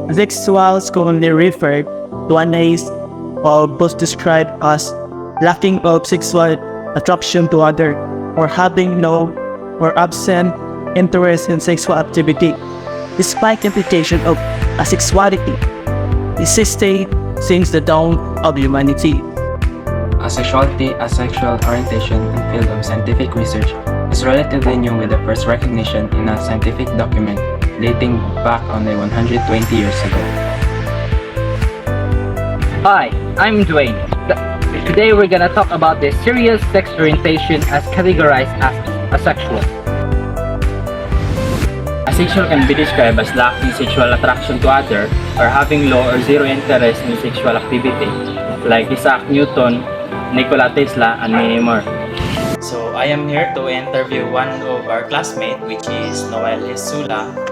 Asexuals commonly refer to an ace or both described as lacking of sexual attraction to other or having no or absent interest in sexual activity. Despite the implication of asexuality, this state since the dawn of humanity. Asexuality, asexual orientation, and field of scientific research is relatively new with the first recognition in a scientific document dating back only 120 years ago. Hi, I'm Dwayne. Today we're gonna talk about the serious sex orientation as categorized as asexual. Asexual can be described as lacking sexual attraction to other or having low or zero interest in sexual activity, like Isaac Newton, Nikola Tesla, and many more. So I am here to interview one of our classmates, which is Noel Sula.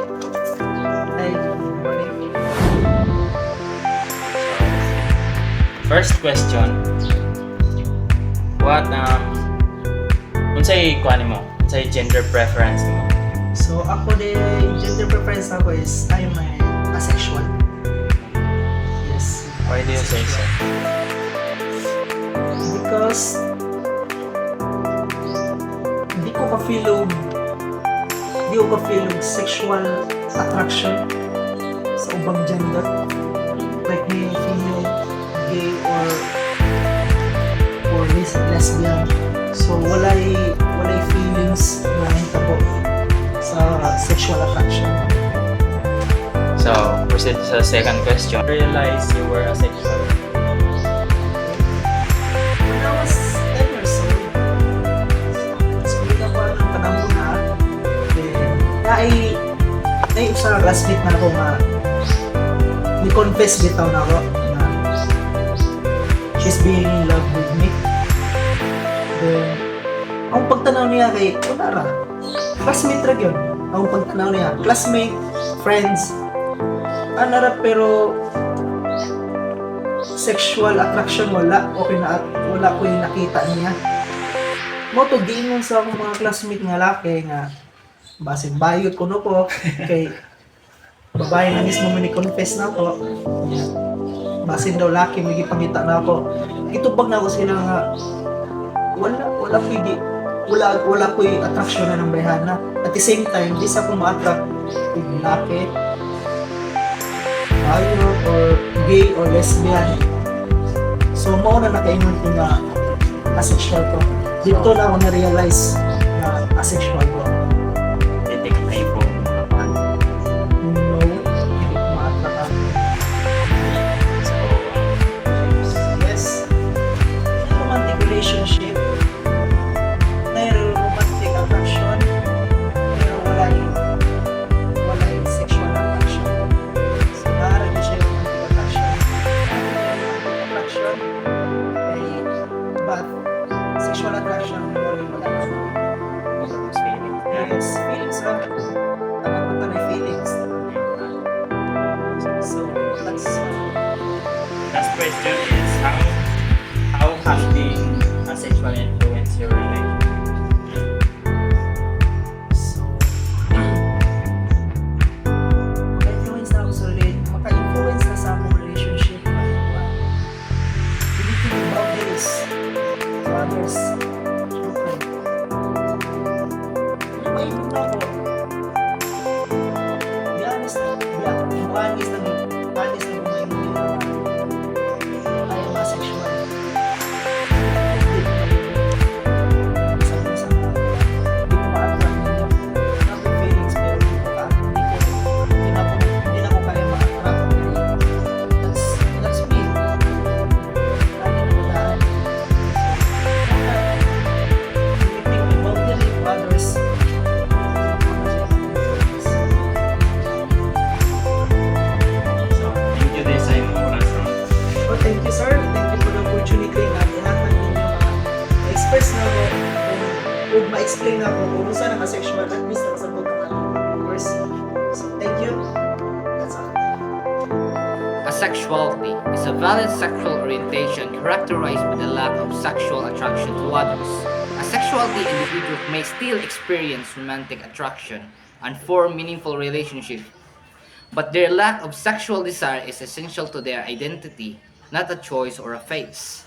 First question, what unsay kuan mo? Unsay gender preference mo? So ako the gender preference ako is I'm asexual. Yes. Why do you say so? Because hindi ko ka-feel og sexual attraction sa ubang gender. Like may female, gay or lesbian. So walay feelings na hitabo sa sexual attraction. So proceed sa second question. Realize you were asexual. When I was 10 years old, school ako ng panahon na, usa ka classmate na ako nga ni-confess bitaw na ako na she's being in love with me. Then, ang pagtanaw niya kay kunara, classmate ra gyud. Ang pagtanaw niya, classmate, friends, anara pero sexual attraction wala, okay na, wala ko yung nakita niya. Mo to giingon sa akong mga classmate nga laki nga basin bayot ko no ko kay babae na mismo may confess na ako. Basin daw laki may gipangita na ako. Itubag na ako sila nga wala ko yung attraction na ng bayhana. At the same time, di sa akong ma-attract yung laki, ayun, or gay or lesbian. So, mao na nakaingon ko nga asexual ko. Dito na ako na-realize na asexual ko. Detect na po kapan. No, hindi ko ma-attract. So Yes, romantic relationship, mayroon romantic attraction, pero wala yung sexual attraction. So, naharap siya yung romantic attraction. Romantic attraction, but sexual attraction, wala na. Yes, feelings lang. Tama na feelings. So, that's last question is how has being asexual influenced your relationship? So, maka-influence na ako sa maka-influence na sa akong relationship. Deleting the boundaries to others. Okay. Mainom na ako. Be honest na. Honest na mainom na I am asexual. So thank you this time oras no? Oh, thank you, sir. Thank you for the opportunity na ihatag ninyo express na ako kung ma-explain na ako kung saan ang asexual at least ang sagot ng viewers. So, thank you. That's all. Asexuality is a valid sexual orientation characterized by the lack of sexual attraction to others. Asexuality individuals may still experience romantic attraction and form meaningful relationships but their lack of sexual desire is essential to their identity, not a choice or a phase.